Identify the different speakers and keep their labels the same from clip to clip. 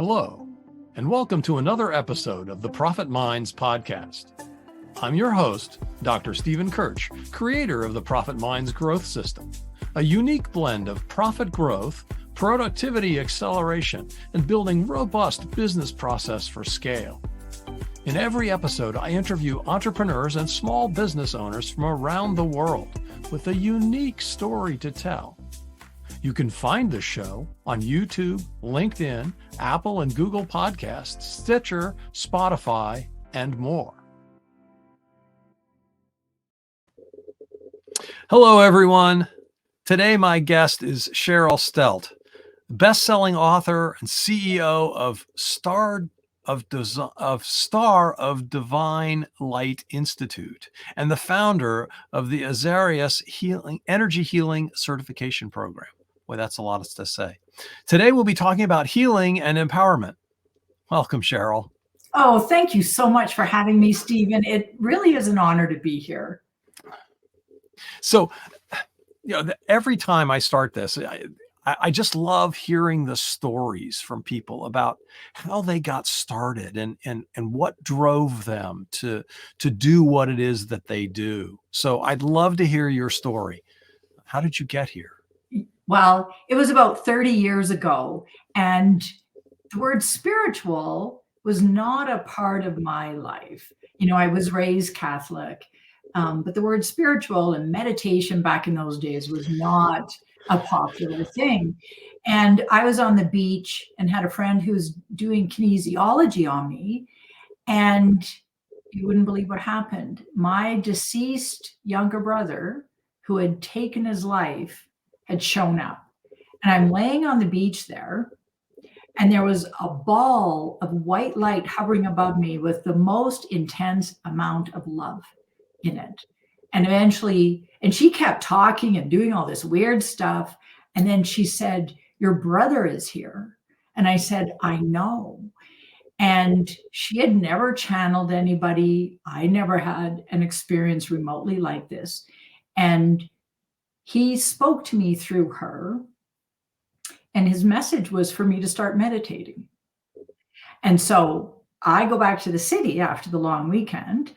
Speaker 1: Hello, and welcome to another episode of the Profit Minds podcast. I'm your host, Dr. Stephen Kirch, creator of the Profit Minds Growth System, a unique blend of profit growth, productivity acceleration, and building robust business process for scale. In every episode, I interview entrepreneurs and small business owners from around the world with a unique story to tell. You can find the show on YouTube, LinkedIn, Apple and Google Podcasts, Stitcher, Spotify, and more. Hello, everyone. Today, my guest is Cheryl Stelte, best-selling author and CEO of Star of Divine Light Institute and the founder of the Azarias Energy Healing Certification Program. Boy, that's a lot to say. Today, we'll be talking about healing and empowerment. Welcome, Cheryl.
Speaker 2: Oh, thank you so much for having me, Stephen. It really is an honor to be here.
Speaker 1: So, every time I start this, I just love hearing the stories from people about how they got started and what drove them to do what it is that they do. So I'd love to hear your story. How did you get here?
Speaker 2: Well, it was about 30 years ago, and the word spiritual was not a part of my life. I was raised Catholic, but the word spiritual and meditation back in those days was not a popular thing. And I was on the beach and had a friend who was doing kinesiology on me, and you wouldn't believe what happened. My deceased younger brother, who had taken his life, had shown up. And I'm laying on the beach there, and there was a ball of white light hovering above me with the most intense amount of love in it. And eventually, and she kept talking and doing all this weird stuff. And then she said, "Your brother is here." And I said, "I know." And she had never channeled anybody. I never had an experience remotely like this. And he spoke to me through her. And his message was for me to start meditating. And so I go back to the city after the long weekend,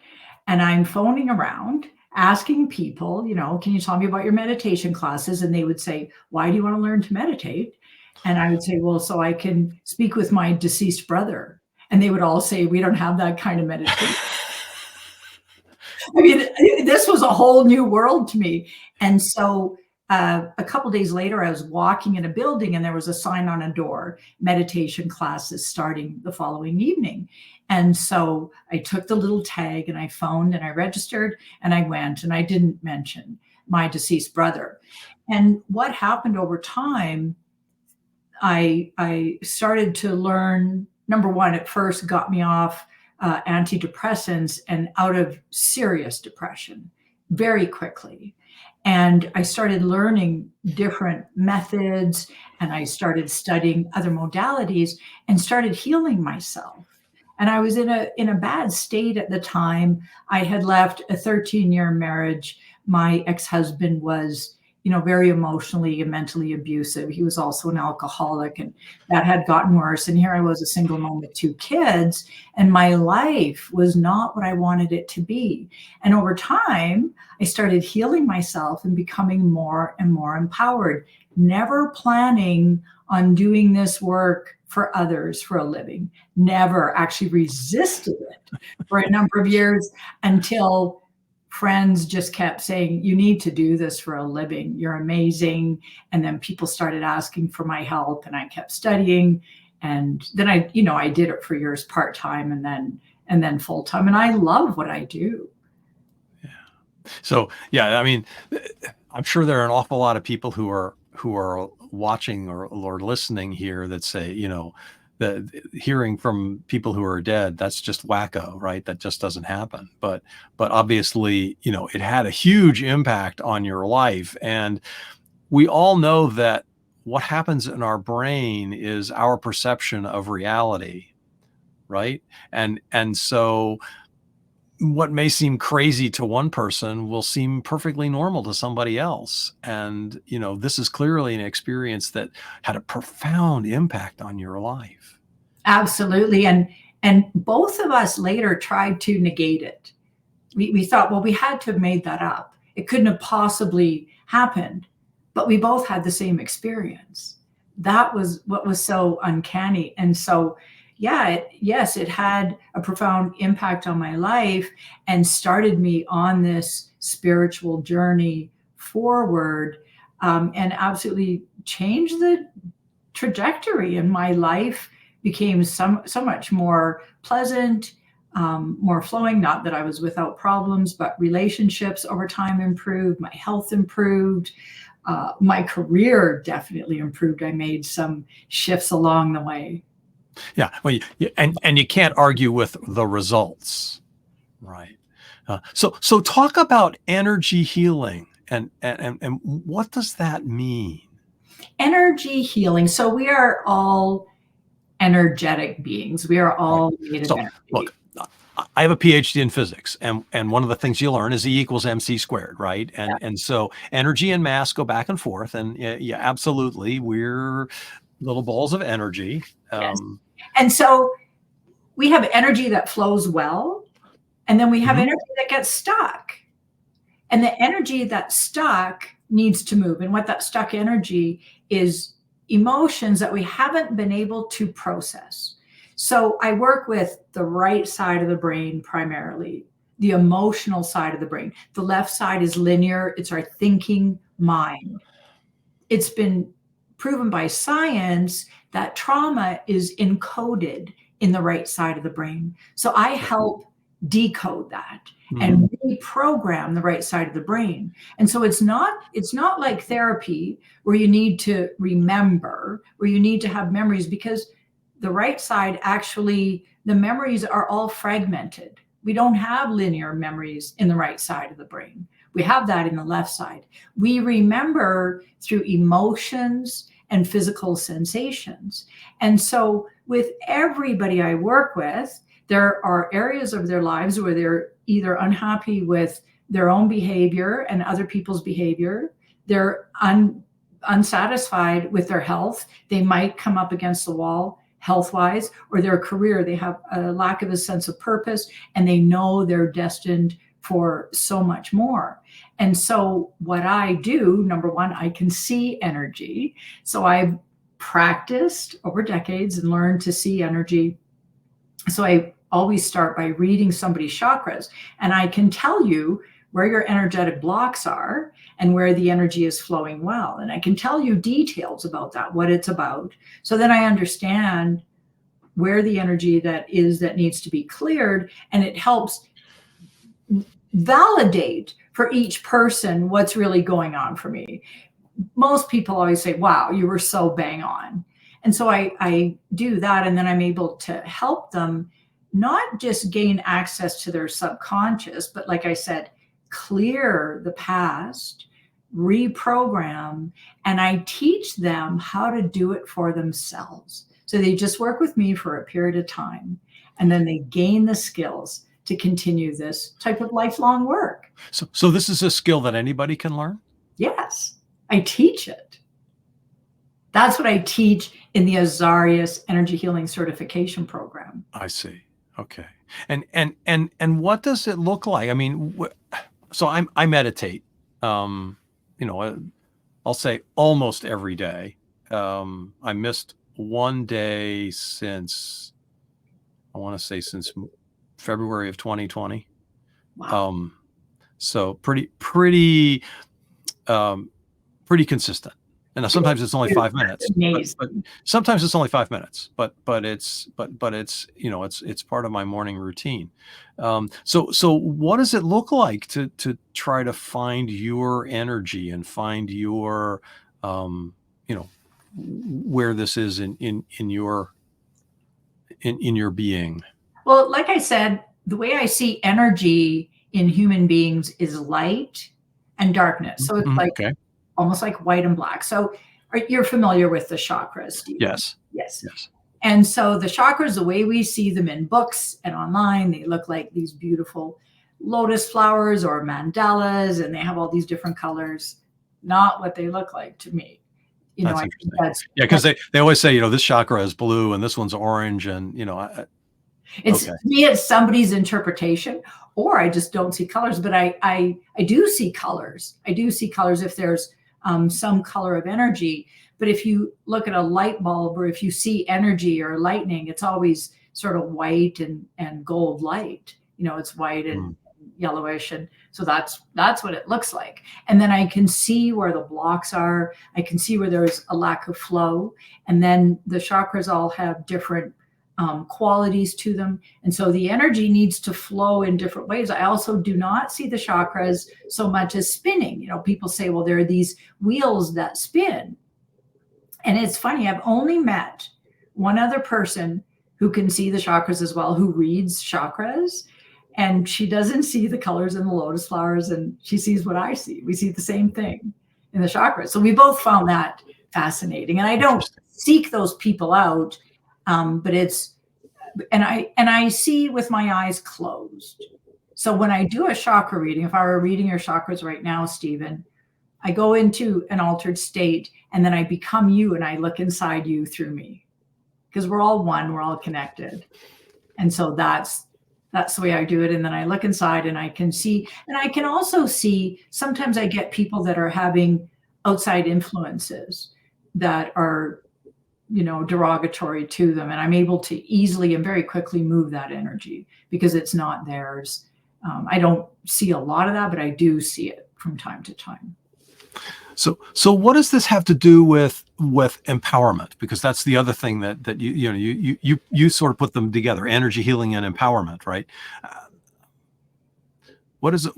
Speaker 2: and I'm phoning around asking people, can you tell me about your meditation classes? And they would say, "Why do you want to learn to meditate?" And I would say, "Well, so I can speak with my deceased brother." And they would all say, "We don't have that kind of meditation." I mean, this was a whole new world to me. And so a couple of days later, I was walking in a building and there was a sign on a door, meditation classes starting the following evening. And so I took the little tag and I phoned and I registered and I went, and I didn't mention my deceased brother. And what happened over time, I started to learn, number one, it first got me off antidepressants and out of serious depression very quickly. And I started learning different methods, and I started studying other modalities and started healing myself. And I was in a bad state at the time. I had left a 13-year marriage. My ex-husband was, very emotionally and mentally abusive. He was also an alcoholic, and that had gotten worse. And here I was, a single mom with 2 kids, and my life was not what I wanted it to be. And over time, I started healing myself and becoming more and more empowered, never planning on doing this work for others for a living, never actually resisted it for a number of years until friends just kept saying, "You need to do this for a living. You're amazing." And then people started asking for my help, and I kept studying. And then I did it for years part-time and then full-time. And I love what I do.
Speaker 1: Yeah. So, I mean, I'm sure there are an awful lot of people who are watching or listening here that say, that hearing from people who are dead, that's just wacko, right? That just doesn't happen. But obviously, it had a huge impact on your life. And we all know that what happens in our brain is our perception of reality, right? And so what may seem crazy to one person will seem perfectly normal to somebody else. And, this is clearly an experience that had a profound impact on your life.
Speaker 2: Absolutely. And both of us later tried to negate it. We thought, well, we had to have made that up. It couldn't have possibly happened. But we both had the same experience. That was what was so uncanny. And so, yeah, yes, it had a profound impact on my life and started me on this spiritual journey forward, and absolutely changed the trajectory. And my life became so much more pleasant, more flowing. Not that I was without problems, but relationships over time improved, my health improved, my career definitely improved. I made some shifts along the way.
Speaker 1: Yeah. Well, and you can't argue with the results, right? So talk about energy healing, and what does that mean?
Speaker 2: Energy healing. So we are all energetic beings. We are
Speaker 1: Right.
Speaker 2: all made of
Speaker 1: So
Speaker 2: energy.
Speaker 1: look, I have a PhD in physics, and one of the things you learn is E equals MC squared, right? And so energy and mass go back and forth, and yeah, absolutely, we're little balls of energy.
Speaker 2: Yes. And so we have energy that flows well, and then we have
Speaker 1: Mhm.
Speaker 2: energy that gets stuck. And the energy that's stuck needs to move. And what that stuck energy is emotions that we haven't been able to process. So I work with the right side of the brain primarily, the emotional side of the brain. The left side is linear, it's our thinking mind. It's been proven by science that trauma is encoded in the right side of the brain. So I help decode that
Speaker 1: Mhm.
Speaker 2: and reprogram the right side of the brain. And so it's not like therapy where you need to remember, where you need to have memories, because the right side actually, the memories are all fragmented. We don't have linear memories in the right side of the brain. We have that in the left side. We remember through emotions and physical sensations. And so, with everybody I work with, there are areas of their lives where they're either unhappy with their own behavior and other people's behavior, they're unsatisfied with their health. They might come up against the wall health wise, or their career. They have a lack of a sense of purpose, and they know they're destined for so much more. And so, what I do, number one, I can see energy. So, I've practiced over decades and learned to see energy. So, I always start by reading somebody's chakras, and I can tell you where your energetic blocks are and where the energy is flowing well. And I can tell you details about that, what it's about. So then I understand where the energy that is that needs to be cleared, and it helps validate for each person what's really going on for me. Most people always say, wow, you were so bang on. And so I do that, and then I'm able to help them not just gain access to their subconscious, but like I said, clear the past, reprogram, and I teach them how to do it for themselves. So they just work with me for a period of time, and then they gain the skills to continue this type of lifelong work.
Speaker 1: So this is a skill that anybody can learn?
Speaker 2: Yes, I teach it. That's what I teach in the Azarias Energy Healing Certification Program.
Speaker 1: I see. Okay. And what does it look like? I mean, so I meditate, um, you know, I'll say almost every day. I missed one day since, I want to say since February of 2020.
Speaker 2: Wow.
Speaker 1: Um, so um, pretty consistent. And now sometimes it's only 5 minutes,
Speaker 2: Amazing.
Speaker 1: but sometimes it's only 5 minutes. But it's it's part of my morning routine. So what does it look like to try to find your energy and find your um, you know where this is in your being?
Speaker 2: Well, like I said, the way I see energy in human beings is light and darkness. So it's
Speaker 1: Mhm.
Speaker 2: like
Speaker 1: Okay.
Speaker 2: almost like white and black. So you're familiar with the chakras, Stephen?
Speaker 1: Yes.
Speaker 2: Yes.
Speaker 1: Yes.
Speaker 2: And so the chakras, the way we see them in books and online, they look like these beautiful lotus flowers or mandalas, and they have all these different colors. Not what they look like to me.
Speaker 1: That's
Speaker 2: I think
Speaker 1: interesting. Yeah, because they always say, this chakra is blue and this one's orange, and
Speaker 2: it's
Speaker 1: okay.
Speaker 2: to me, it's somebody's interpretation, or I just don't see colors. But I do see colors. I do see colors if there's some color of energy. But if you look at a light bulb, or if you see energy or lightning, it's always sort of white and gold light. It's white and
Speaker 1: Mm.
Speaker 2: yellowish, and so that's what it looks like. And then I can see where the blocks are. I can see where there's a lack of flow, and then the chakras all have different qualities to them. And so the energy needs to flow in different ways. I also do not see the chakras so much as spinning. People say, well, there are these wheels that spin. And it's funny, I've only met one other person who can see the chakras as well, who reads chakras. And she doesn't see the colors in the lotus flowers, and she sees what I see. We see the same thing in the chakras. So we both found that fascinating. And I don't
Speaker 1: Interesting.
Speaker 2: seek those people out, but I see with my eyes closed. So when I do a chakra reading, if I were reading your chakras right now, Stephen, I go into an altered state, and then I become you, and I look inside you through me, because we're all one, we're all connected. And so that's the way I do it. And then I look inside and I can see, and I can also see, sometimes I get people that are having outside influences that are, derogatory to them. And I'm able to easily and very quickly move that energy because it's not theirs. I don't see a lot of that, but I do see it from time to time.
Speaker 1: So what does this have to do with empowerment? Because that's the other thing that you sort of put them together: energy healing and empowerment, right? What is it?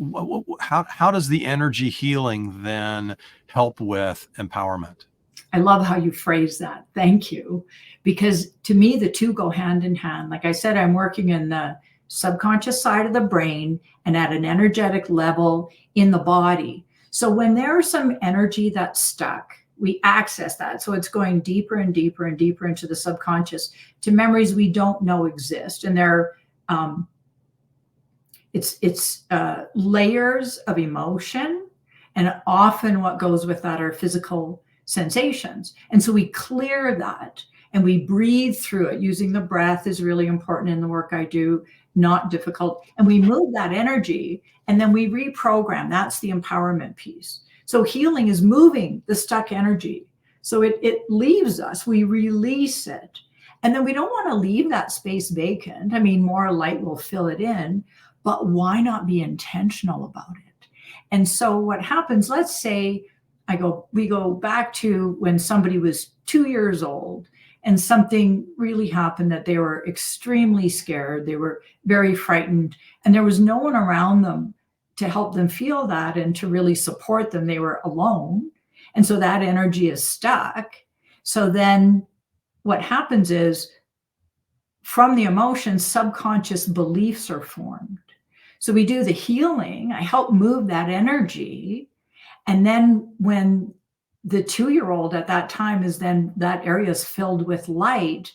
Speaker 1: How does the energy healing then help with empowerment?
Speaker 2: I love how you phrase that. Thank you. Because to me, the two go hand in hand. Like I said, I'm working in the subconscious side of the brain and at an energetic level in the body. So when there's some energy that's stuck, we access that. So it's going deeper and deeper and deeper into the subconscious to memories we don't know exist. And it's layers of emotion. And often what goes with that are physical sensations. And so we clear that and we breathe through it. Using the breath is really important in the work I do, not difficult. And we move that energy and then we reprogram. That's the empowerment piece. So healing is moving the stuck energy. So it leaves us, we release it. And then we don't want to leave that space vacant. I mean, more light will fill it in, but why not be intentional about it? And so what happens, let's say we go back to when somebody was 2 years old and something really happened that they were extremely scared. They were very frightened, and there was no one around them to help them feel that and to really support them. They were alone. And so that energy is stuck. So then what happens is, from the emotions, subconscious beliefs are formed. So we do the healing. I help move that energy. And then when the 2-year-old at that time is, then that area is filled with light,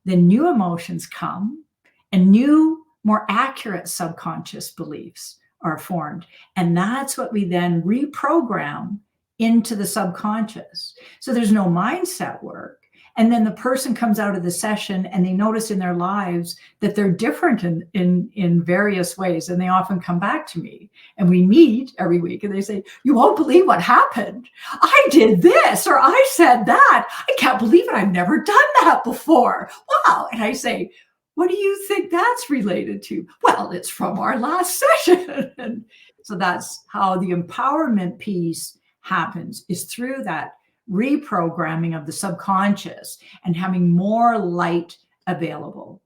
Speaker 2: then new emotions come and new, more accurate subconscious beliefs are formed. And that's what we then reprogram into the subconscious. So there's no mindset work. And then the person comes out of the session and they notice in their lives that they're different in various ways. And they often come back to me and we meet every week and they say, you won't believe what happened. I did this, or I said that. I can't believe it. I've never done that before. Wow. And I say, what do you think that's related to? Well, it's from our last session. And so that's how the empowerment piece happens, is through that reprogramming of the subconscious and having more light available.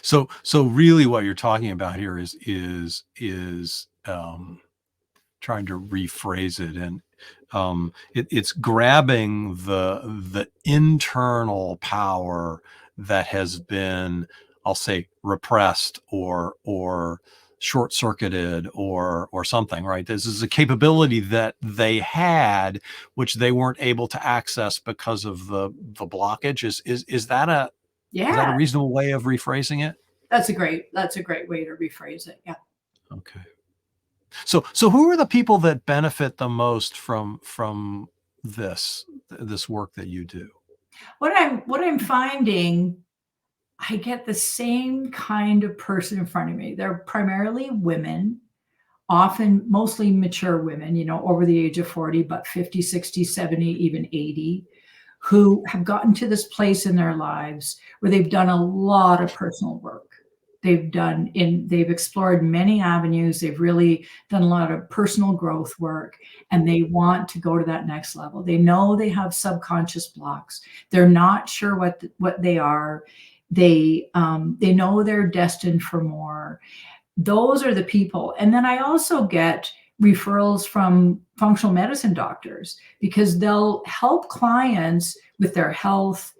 Speaker 1: So really what you're talking about here is trying to rephrase it, and it's grabbing the internal power that has been, I'll say, repressed or short-circuited or something, right? This is a capability that they had, which they weren't able to access because of the blockage. Is that a
Speaker 2: Yeah,
Speaker 1: reasonable way of rephrasing it?
Speaker 2: that's a great way to rephrase it. Yeah.
Speaker 1: Okay. So who are the people that benefit the most from this work that you do?
Speaker 2: What I'm finding, I get the same kind of person in front of me. They're primarily women, often mostly mature women, over the age of 40, but 50, 60, 70, even 80, who have gotten to this place in their lives where they've done a lot of personal work. They've explored many avenues. They've really done a lot of personal growth work, and they want to go to that next level. They know they have subconscious blocks. They're not sure what they are. They know they're destined for more. Those are the people. And then I also get referrals from functional medicine doctors because they'll help clients with their health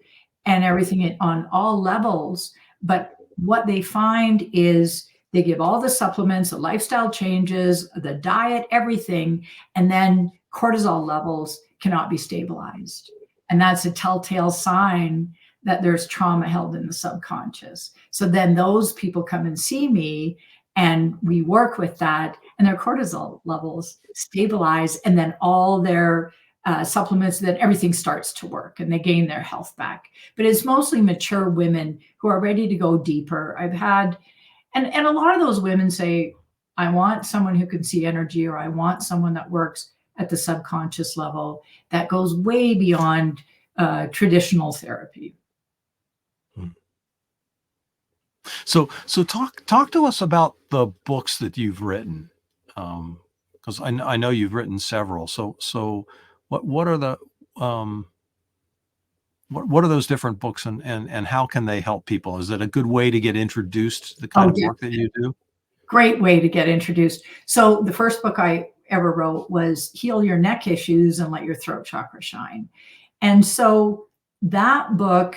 Speaker 2: and everything on all levels. But what they find is they give all the supplements, the lifestyle changes, the diet, everything, and then cortisol levels cannot be stabilized. And that's a telltale sign that there's trauma held in the subconscious. So then those people come and see me, and we work with that, and their cortisol levels stabilize, and then all their supplements, then everything starts to work and they gain their health back. But it's mostly mature women who are ready to go deeper. I've had, and a lot of those women say, I want someone who can see energy, or I want someone that works at the subconscious level that goes way beyond traditional therapy.
Speaker 1: So talk to us about the books that you've written, because I know you've written several. So what are the what are those different books, and how can they help people? Is it a good way to get introduced to the kind
Speaker 2: Oh,
Speaker 1: of
Speaker 2: yeah.
Speaker 1: work that you do?
Speaker 2: Great way to get introduced. So the first book I ever wrote was Heal Your Neck Issues and Let Your Throat Chakra Shine. And so that book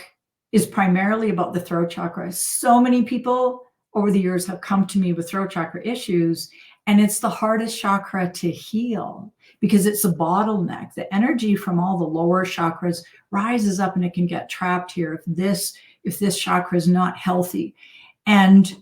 Speaker 2: is primarily about the throat chakra. So many people over the years have come to me with throat chakra issues, and it's the hardest chakra to heal because it's a bottleneck. The energy from all the lower chakras rises up, and it can get trapped here if this chakra is not healthy. And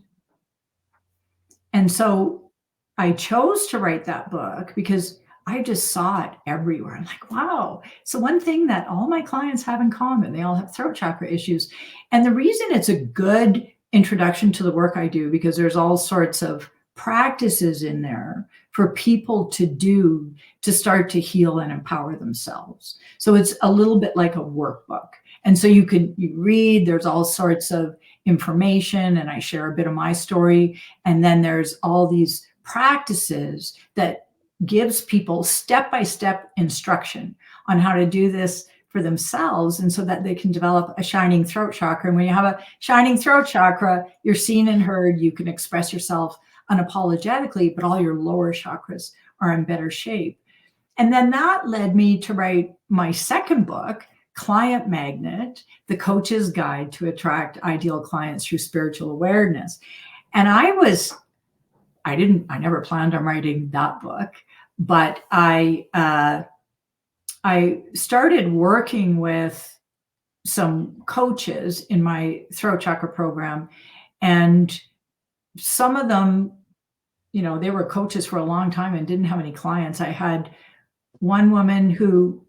Speaker 2: so I chose to write that book because I just saw it everywhere. I'm like, wow. So one thing that all my clients have in common, they all have throat chakra issues. And the reason it's a good introduction to the work I do, because there's all sorts of practices in there for people to do to start to heal and empower themselves. So it's a little bit like a workbook. And so you read, there's all sorts of information, and I share a bit of my story. And then there's all these practices that gives people step-by-step instruction on how to do this for themselves, and so that they can develop a shining throat chakra. And when you have a shining throat chakra, you're seen and heard, you can express yourself unapologetically, but all your lower chakras are in better shape. And then that led me to write my second book, Client Magnet, The Coach's Guide to Attract Ideal Clients Through Spiritual Awareness. And I never planned on writing that book, but I started working with some coaches in my throat chakra program, and some of them, they were coaches for a long time and didn't have any clients. I had one woman who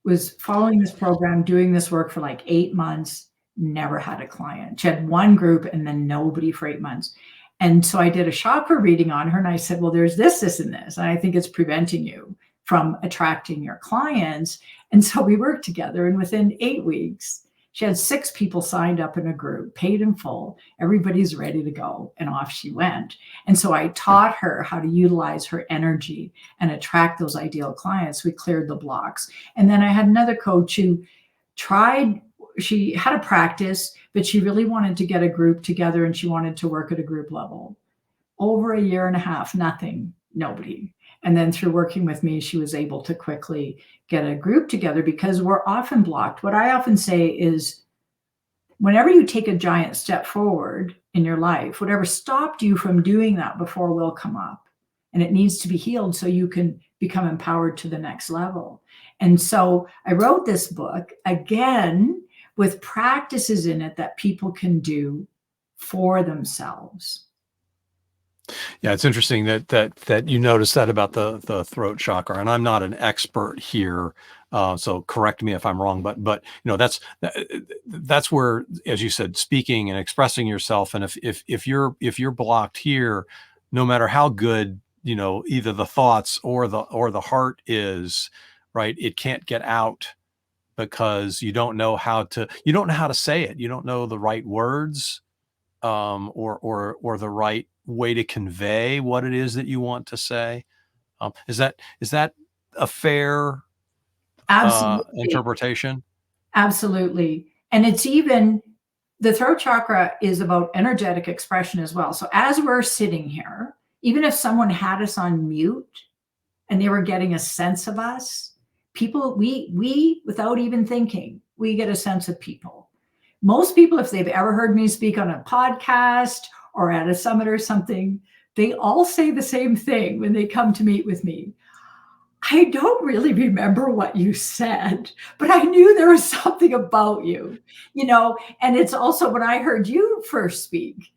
Speaker 2: was following this program, doing this work for like 8 months, never had a client. She had one group and then nobody for 8 months. And so I did a chakra reading on her, and I said, well, there's this, and this. And I think it's preventing you from attracting your clients. And so we worked together, and within 8 weeks, she had 6 people signed up in a group, paid in full. Everybody's ready to go. And off she went. And so I taught her how to utilize her energy and attract those ideal clients. We cleared the blocks. And then I had another coach who she had a practice, but she really wanted to get a group together, and she wanted to work at a group level. Over a year and a half, nothing, nobody. And then through working with me, she was able to quickly get a group together, because we're often blocked. What I often say is, whenever you take a giant step forward in your life, whatever stopped you from doing that before will come up, and it needs to be healed so you can become empowered to the next level. And so I wrote this book, again, with practices in it that people can do for themselves.
Speaker 1: Yeah, it's interesting that you noticed that about the throat chakra, and I'm not an expert here, So correct me if I'm wrong, but that's where, as you said, speaking and expressing yourself. And if you're blocked here, no matter how good, either the thoughts or the heart is, right, it can't get out because you don't know how to say it. You don't know the right words, or the right way to convey what it is that you want to say. Is that a fair
Speaker 2: Absolutely.
Speaker 1: interpretation?
Speaker 2: Absolutely. And it's even the throat chakra is about energetic expression as well. So as we're sitting here, even if someone had us on mute and they were getting a sense of us, people, we without even thinking, we get a sense of people. Most people, if they've ever heard me speak on a podcast or at a summit or something, they all say the same thing when they come to meet with me. I don't really remember what you said, but I knew there was something about you, and it's also when I heard you first speak,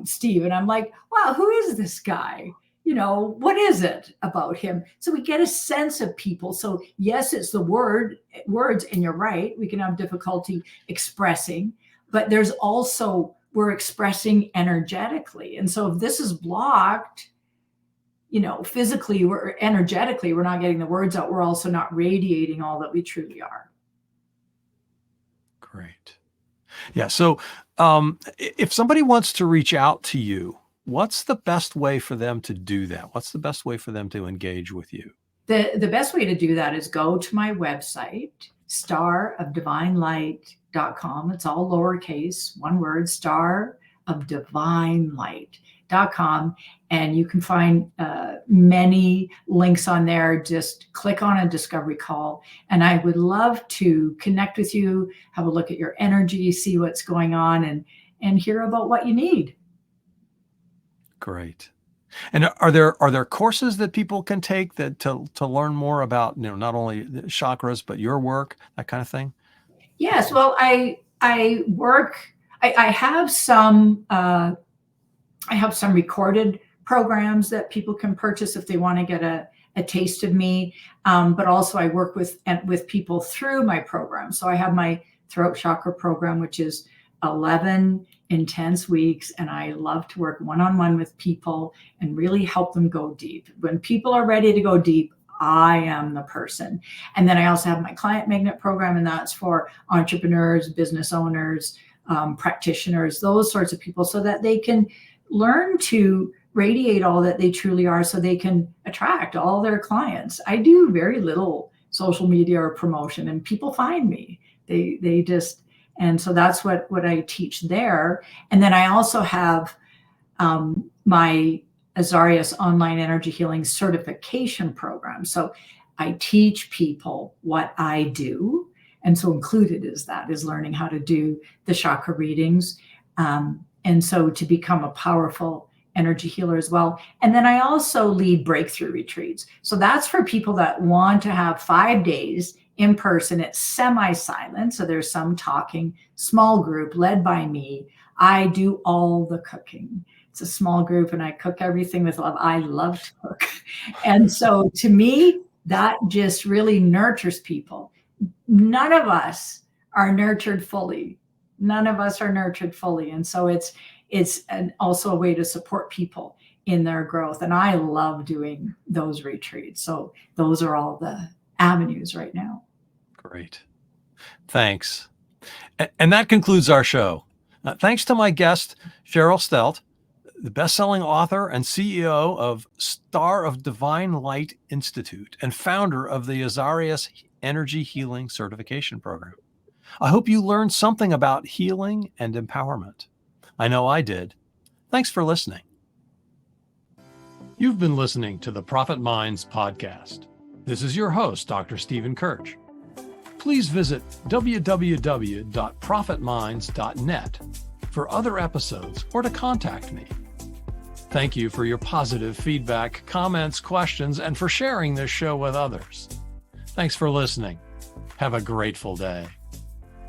Speaker 2: Steve, and I'm like, wow, who is this guy? What is it about him? So we get a sense of people. So yes, it's the words, and you're right. We can have difficulty expressing, but there's also, we're expressing energetically. And so if this is blocked, physically, we're energetically, we're not getting the words out. We're also not radiating all that we truly are.
Speaker 1: Great. Yeah. So, if somebody wants to reach out to you, what's the best way for them to do that? What's the best way for them to engage with you?
Speaker 2: The best way to do that is go to my website, starofdivinelight.com. It's all lowercase, one word, starofdivinelight.com. And you can find many links on there. Just click on a discovery call. And I would love to connect with you, have a look at your energy, see what's going on, and hear about what you need.
Speaker 1: Great. And are there courses that people can take that to learn more about, not only the chakras, but your work, that kind of thing?
Speaker 2: Yes. Well, I work, I have some, recorded programs that people can purchase if they want to get a taste of me. But also I work with people through my program. So I have my throat chakra program, which is 11 intense weeks. And I love to work one-on-one with people and really help them go deep. When people are ready to go deep, I am the person. And then I also have my client magnet program, and that's for entrepreneurs, business owners, practitioners, those sorts of people, so that they can learn to radiate all that they truly are, so they can attract all their clients. I do very little social media or promotion, and people find me. They just, and so that's what I teach there. And then I also have my Azarias online energy healing certification program. So I teach people what I do. And so included is learning how to do the chakra readings. And so to become a powerful energy healer as well. And then I also lead breakthrough retreats. So that's for people that want to have 5 days in person. It's semi-silent. So there's some talking, small group led by me. I do all the cooking. It's a small group and I cook everything with love. I love to cook. And so to me, that just really nurtures people. None of us are nurtured fully. None of us are nurtured fully. And so it's also a way to support people in their growth. And I love doing those retreats. So those are all the avenues right now.
Speaker 1: Great. Thanks. And that concludes our show. Thanks to my guest, Cheryl Stelte, the best-selling author and CEO of Star of Divine Light Institute and founder of the Azarias Energy Healing Certification Program. I hope you learned something about healing and empowerment. I know I did. Thanks for listening. You've been listening to the Profit Minds podcast. This is your host, Dr. Stephen Kirch. Please visit www.profitminds.net for other episodes or to contact me. Thank you for your positive feedback, comments, questions, and for sharing this show with others. Thanks for listening. Have a grateful day.